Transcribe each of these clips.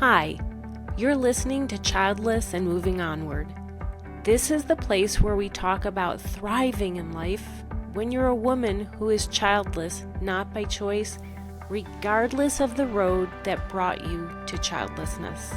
Hi, you're listening to Childless and Moving Onward. This is the place where we talk about thriving in life when you're a woman who is childless, not by choice, regardless of the road that brought you to childlessness.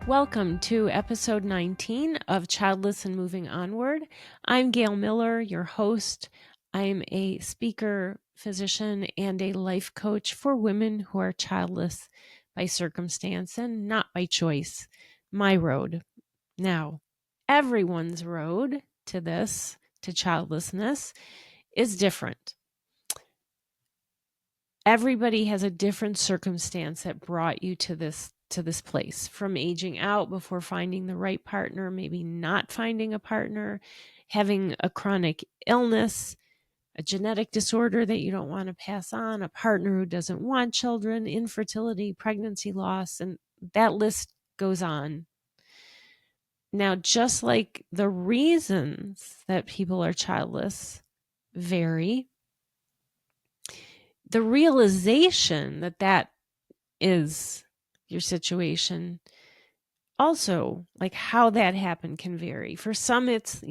Welcome to episode 19 of Childless and Moving Onward. I'm Gail Miller, your host. I'm a speaker, physician, and a life coach for women who are childless by circumstance and not by choice. My road. Now, everyone's road to this, to childlessness, is different. Everybody has a different circumstance that brought you to this place, from aging out before finding the right partner, maybe not finding a partner, having a chronic illness, a genetic disorder that you don't want to pass on, a partner who doesn't want children, infertility, pregnancy loss, and that list goes on. Now, just like the reasons that people are childless vary, the realization that that is your situation also, like how that happened, can vary. For some, it's,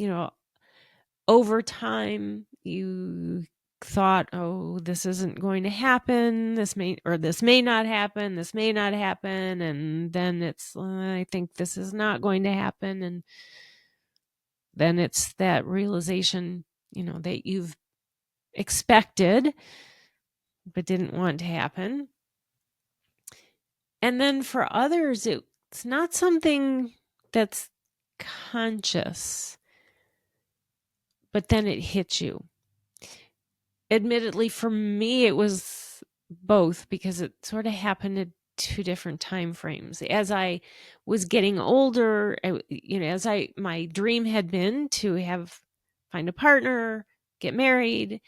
over time you thought, oh, this isn't going to happen, this may not happen, and then it's, I think this is not going to happen, and then it's that realization, that you've expected but didn't want to happen. And then for others, it's not something that's conscious, but then it hits you. Admittedly, for me, it was both, because it sort of happened at two different time frames. As I was getting older, my dream had been to find a partner, get married,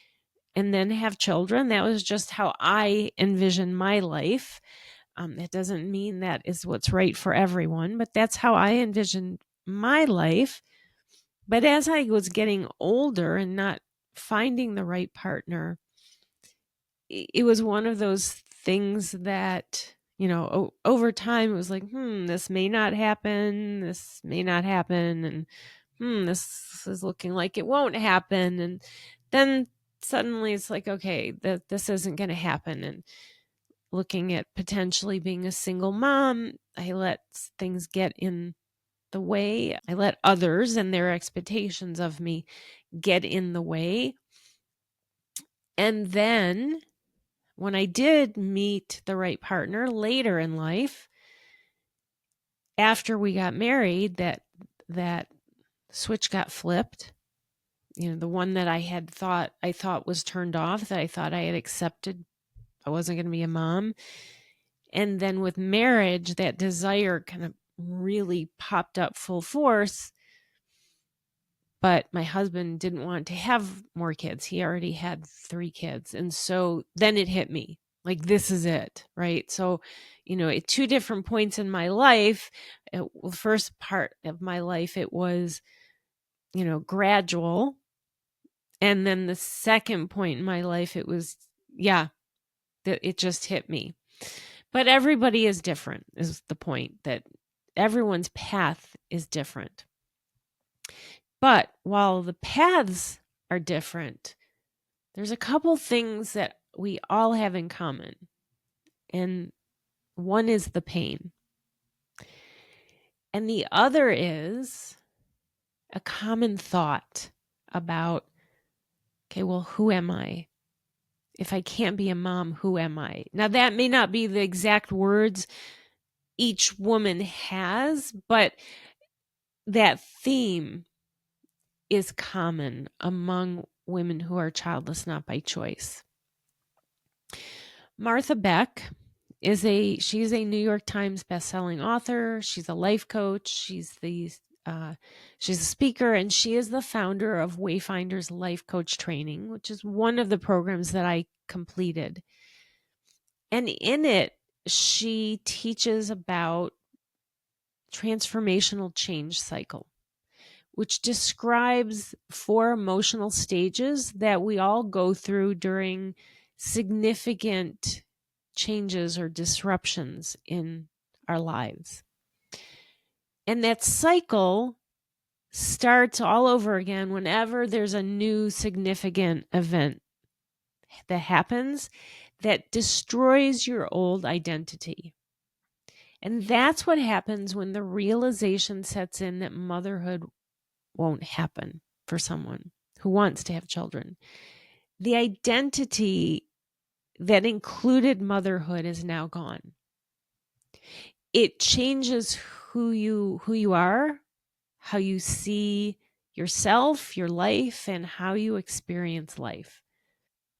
and then have children. That was just how I envisioned my life. That doesn't mean that is what's right for everyone, but that's how I envisioned my life. But as I was getting older and not finding the right partner, it was one of those things that, over time it was like, this may not happen, and this is looking like it won't happen. And then suddenly it's like, okay, this isn't going to happen. And looking at potentially being a single mom, I let things get in the way. I let others and their expectations of me get in the way. And then when I did meet the right partner later in life, after we got married, that switch got flipped. The one that I thought was turned off, that I thought I had accepted I wasn't going to be a mom. And then with marriage, that desire kind of really popped up full force. But my husband didn't want to have more kids. He already had 3 kids. And so then it hit me, like, this is it, right? So, at 2 different points in my life, the first part of my life, it was, gradual. And then the second point in my life, it was, it just hit me. But everybody is different, is the point, that everyone's path is different. But while the paths are different, there's a couple things that we all have in common. And one is the pain. And the other is a common thought about, okay, well, who am I? If I can't be a mom, who am I? Now, that may not be the exact words each woman has, but that theme is common among women who are childless, not by choice. Martha Beck she's a New York Times bestselling author. She's a life coach. She's a speaker, and she is the founder of Wayfinder's Life Coach Training, which is one of the programs that I completed. And in it, she teaches about transformational change cycle, which describes 4 emotional stages that we all go through during significant changes or disruptions in our lives. And that cycle starts all over again whenever there's a new significant event that happens that destroys your old identity. And that's what happens when the realization sets in that motherhood won't happen for someone who wants to have children. The identity that included motherhood is now gone. It changes who you are, how you see yourself, your life, and how you experience life.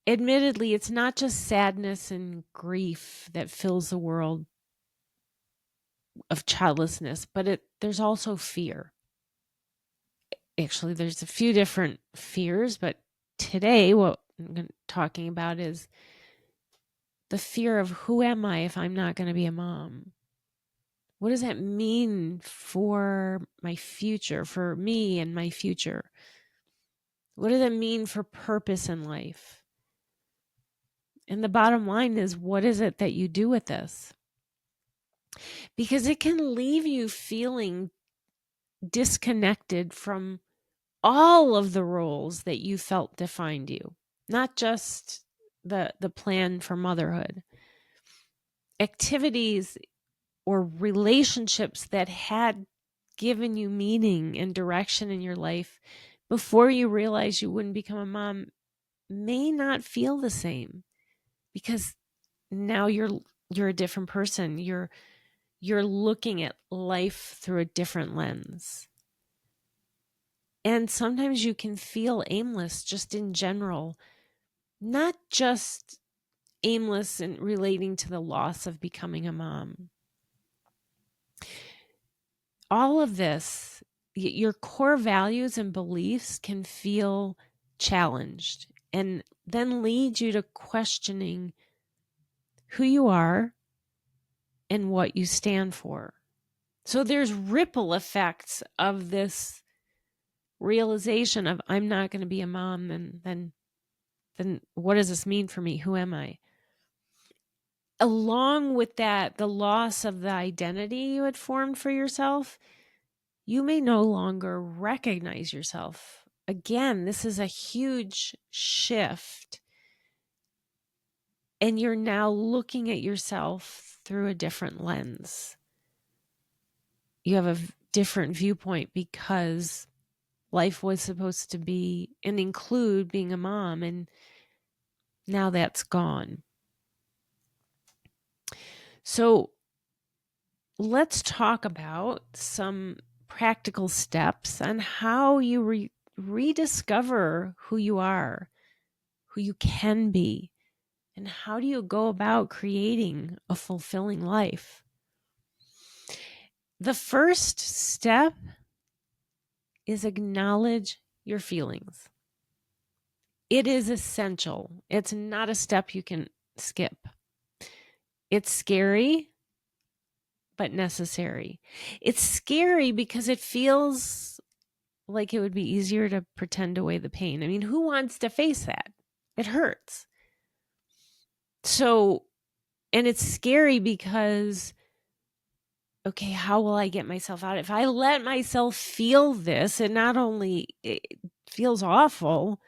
Admittedly, it's not just sadness and grief that fills the world of childlessness, but there's also fear. Actually, there's a few different fears, but today what I'm talking about is the fear of who am I if I'm not going to be a mom? What does that mean for my future, for me and my future? What does it mean for purpose in life? And the bottom line is, what is it that you do with this? Because it can leave you feeling disconnected from all of the roles that you felt defined you, not just the plan for motherhood. Activities or relationships that had given you meaning and direction in your life before you realized you wouldn't become a mom may not feel the same, because now you're a different person. You're looking at life through a different lens. And sometimes you can feel aimless just in general, not just aimless in relating to the loss of becoming a mom. All of this, your core values and beliefs can feel challenged and then lead you to questioning who you are and what you stand for. So there's ripple effects of this realization of, I'm not going to be a mom, and then what does this mean for me? Who am I? Along with that, the loss of the identity you had formed for yourself, you may no longer recognize yourself. Again, this is a huge shift. And you're now looking at yourself through a different lens. You have a different viewpoint because life was supposed to be and include being a mom, and now that's gone. So let's talk about some practical steps on how you rediscover who you are, who you can be, and how do you go about creating a fulfilling life. The first step is acknowledge your feelings. It is essential. It's not a step you can skip. It's scary, but necessary. It's scary because it feels like it would be easier to pretend away the pain. I mean, who wants to face that? It hurts. So, and it's scary because, okay, how will I get myself out? If I let myself feel this, and not only it feels awful,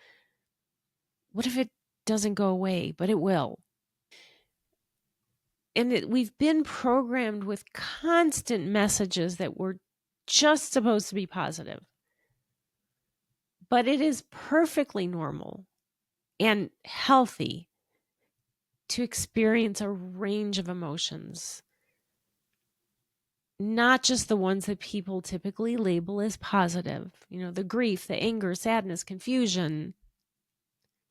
what if it doesn't go away? But it will. And we've been programmed with constant messages that we're just supposed to be positive. But it is perfectly normal and healthy to experience a range of emotions, not just the ones that people typically label as positive. You know, the grief, the anger, sadness, confusion,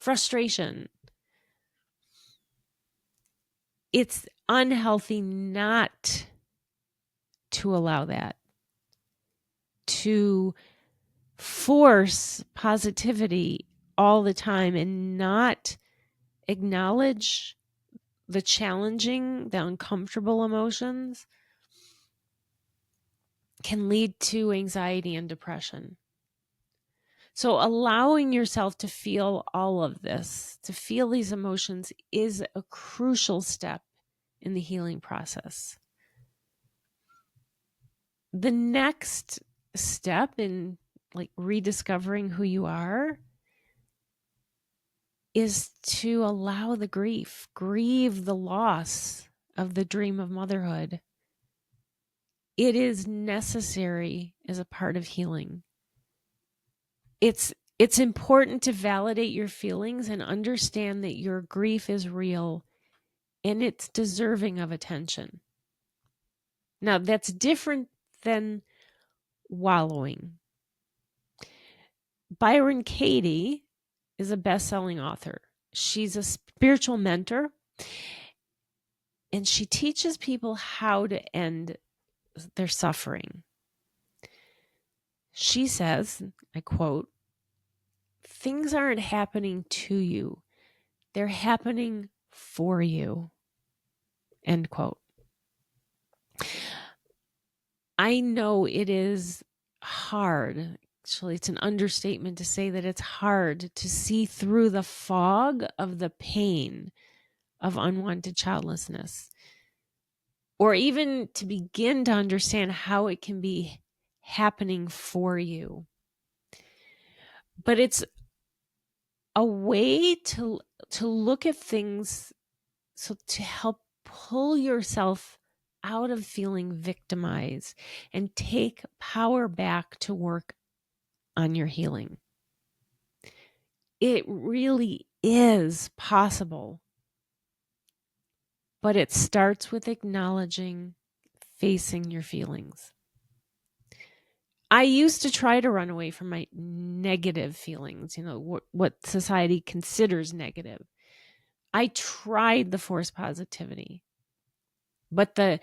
frustration. It's unhealthy not to allow that, to force positivity all the time and not acknowledge the challenging, the uncomfortable emotions can lead to anxiety and depression. So allowing yourself to feel all of this, to feel these emotions, is a crucial step in the healing process. The next step in like rediscovering who you are is to allow the grieve the loss of the dream of motherhood. It is necessary as a part of healing. It's important to validate your feelings and understand that your grief is real and it's deserving of attention. Now, that's different than wallowing. Byron Katie is a best-selling author. She's a spiritual mentor, and she teaches people how to end their suffering. She says, I quote, "Things aren't happening to you. They're happening for you." End quote. I know it is hard. Actually, it's an understatement to say that it's hard to see through the fog of the pain of unwanted childlessness, or even to begin to understand how it can be happening for you. But it's a way to look at things so to help pull yourself out of feeling victimized and take power back to work on your healing. It really is possible, but it starts with acknowledging, facing your feelings. I used to try to run away from my negative feelings, what society considers negative. I tried the forced positivity, but the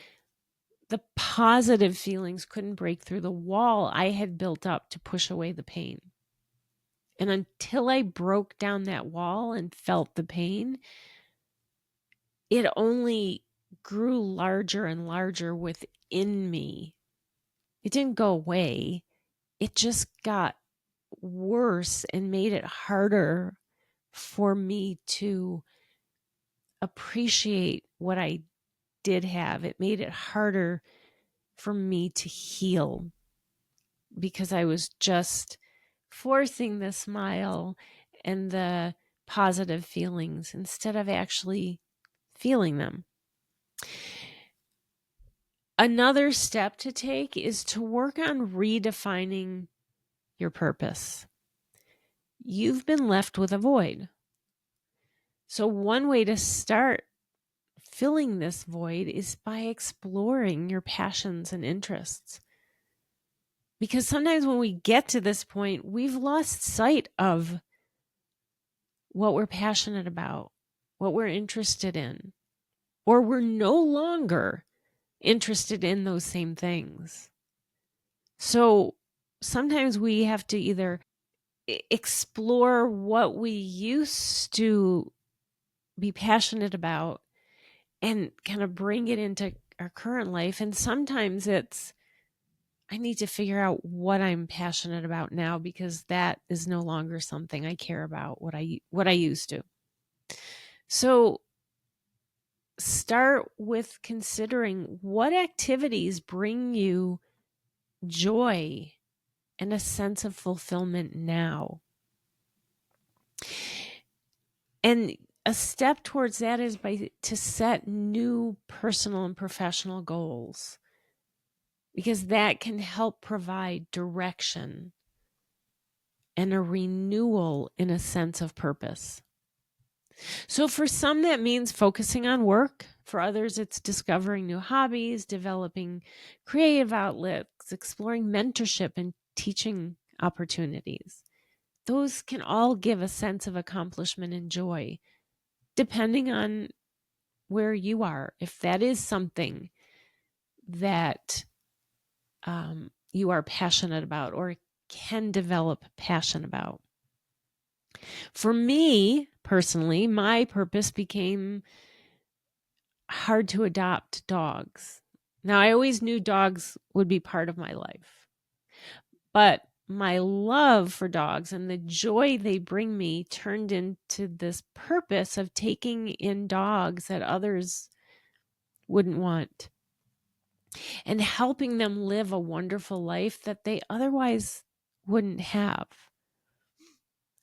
positive feelings couldn't break through the wall I had built up to push away the pain. And until I broke down that wall and felt the pain, it only grew larger and larger within me. It didn't go away. It just got worse and made it harder for me to appreciate what I did have. It made it harder for me to heal because I was just forcing the smile and the positive feelings instead of actually feeling them. Another step to take is to work on redefining your purpose. You've been left with a void. So one way to start filling this void is by exploring your passions and interests. Because sometimes when we get to this point, we've lost sight of what we're passionate about, what we're interested in, or we're no longer interested in those same things. So sometimes we have to either explore what we used to be passionate about and kind of bring it into our current life. And sometimes it's, I need to figure out what I'm passionate about now because that is no longer something I care about, what I used to. So start with considering what activities bring you joy and a sense of fulfillment now. And a step towards that is to set new personal and professional goals, because that can help provide direction and a renewal in a sense of purpose. So for some, that means focusing on work. For others, it's discovering new hobbies, developing creative outlets, exploring mentorship and teaching opportunities. Those can all give a sense of accomplishment and joy, depending on where you are. If that is something that you are passionate about or can develop passion about. For me, personally, my purpose became hard to adopt dogs. Now, I always knew dogs would be part of my life, but my love for dogs and the joy they bring me turned into this purpose of taking in dogs that others wouldn't want, and helping them live a wonderful life that they otherwise wouldn't have.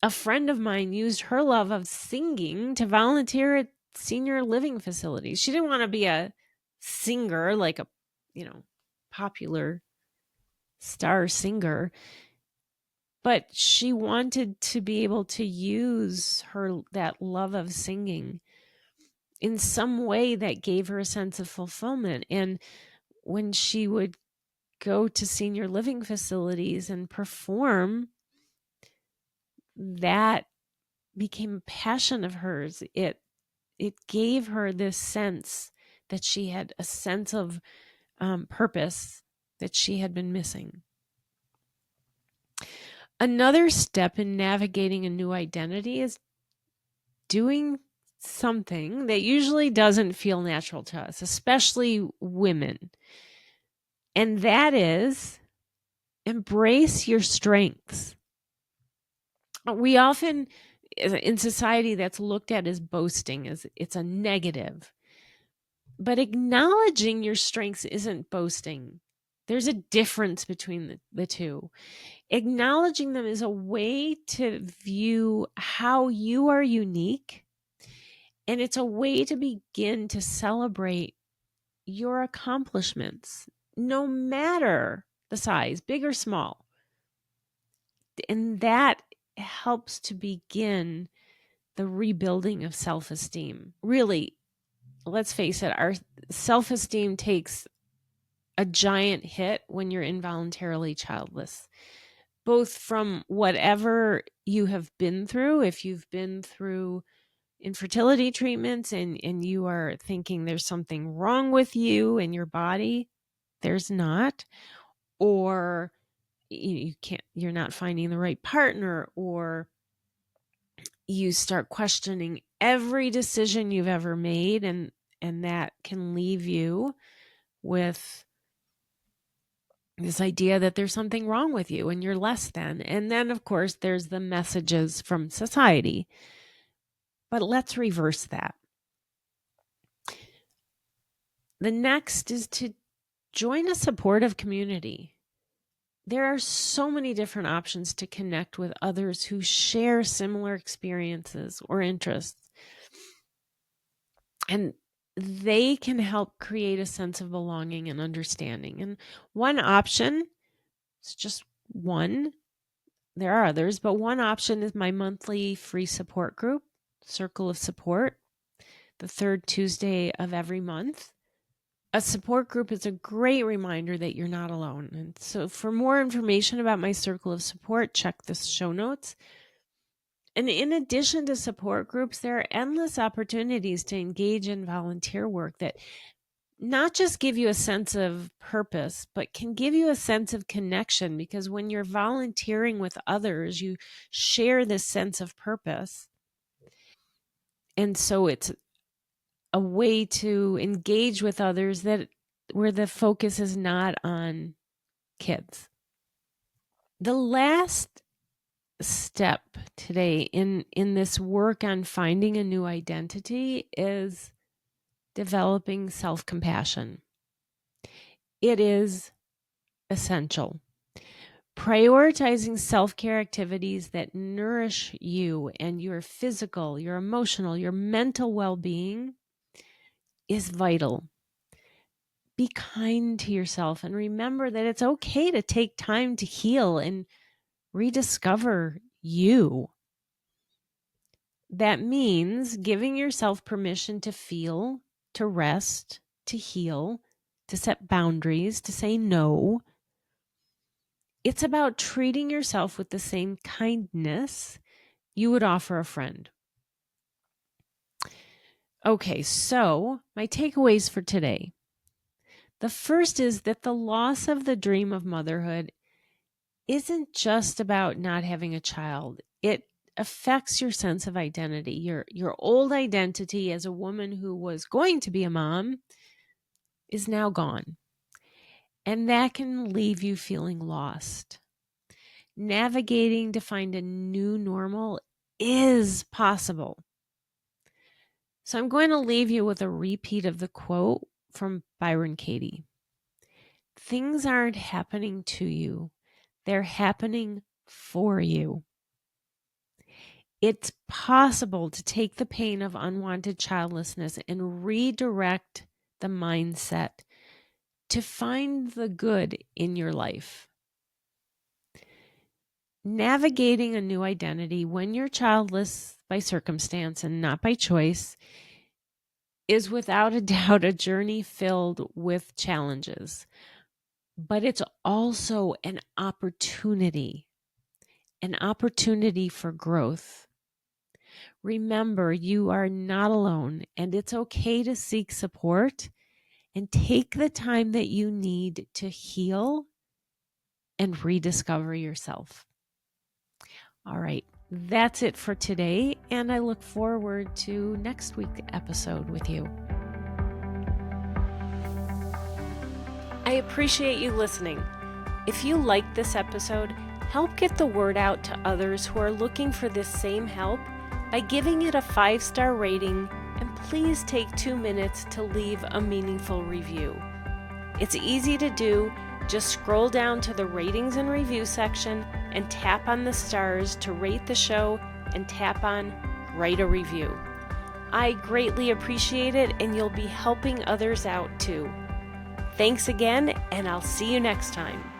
A friend of mine used her love of singing to volunteer at senior living facilities. She didn't want to be a singer, like a, popular star singer, but she wanted to be able to use that love of singing in some way that gave her a sense of fulfillment. And when she would go to senior living facilities and perform, that became a passion of hers. It gave her this sense that she had a sense of purpose that she had been missing. Another step in navigating a new identity is doing something that usually doesn't feel natural to us, especially women. And that is embrace your strengths. We often, in society, that's looked at as boasting, as it's a negative. But acknowledging your strengths isn't boasting. There's a difference between the two. Acknowledging them is a way to view how you are unique, and it's a way to begin to celebrate your accomplishments, no matter the size, big or small. And that helps to begin the rebuilding of self-esteem. Really, let's face it, our self-esteem takes a giant hit when you're involuntarily childless, both from whatever you have been through. If you've been through infertility treatments and you are thinking there's something wrong with you and your body, there's not. Or you're not finding the right partner, or you start questioning every decision you've ever made, and that can leave you with this idea that there's something wrong with you and you're less than. And then, of course, there's the messages from society. But let's reverse that. The next is to join a supportive community. There are so many different options to connect with others who share similar experiences or interests. And they can help create a sense of belonging and understanding. And one option, it's just one, there are others, but one option is my monthly free support group, Circle of Support, the third Tuesday of every month. A support group is a great reminder that you're not alone. And so for more information about my Circle of Support, check the show notes. And in addition to support groups, there are endless opportunities to engage in volunteer work that not just give you a sense of purpose, but can give you a sense of connection, because when you're volunteering with others, you share this sense of purpose. And so it's a way to engage with others where the focus is not on kids. The last step today in this work on finding a new identity is developing self-compassion. It is essential. Prioritizing self-care activities that nourish you and your physical, your emotional, your mental well-being is vital. Be kind to yourself and remember that it's okay to take time to heal and rediscover you. That means giving yourself permission to feel, to rest, to heal, to set boundaries, to say no. It's about treating yourself with the same kindness you would offer a friend. Okay, so my takeaways for today. The first is that the loss of the dream of motherhood isn't just about not having a child. It affects your sense of identity. Your old identity as a woman who was going to be a mom is now gone. And that can leave you feeling lost. Navigating to find a new normal is possible. So I'm going to leave you with a repeat of the quote from Byron Katie. Things aren't happening to you. They're happening for you. It's possible to take the pain of unwanted childlessness and redirect the mindset to find the good in your life. Navigating a new identity when you're childless by circumstance and not by choice is without a doubt a journey filled with challenges. But it's also an opportunity for growth. Remember, you are not alone, and it's okay to seek support and take the time that you need to heal and rediscover yourself. All right, that's it for today, and I look forward to next week's episode with you. I appreciate you listening. If you liked this episode, help get the word out to others who are looking for this same help by giving it a 5-star rating, and please take 2 minutes to leave a meaningful review. It's easy to do. Just scroll down to the ratings and review section and tap on the stars to rate the show and tap on write a review. I greatly appreciate it, and you'll be helping others out too. Thanks again, and I'll see you next time.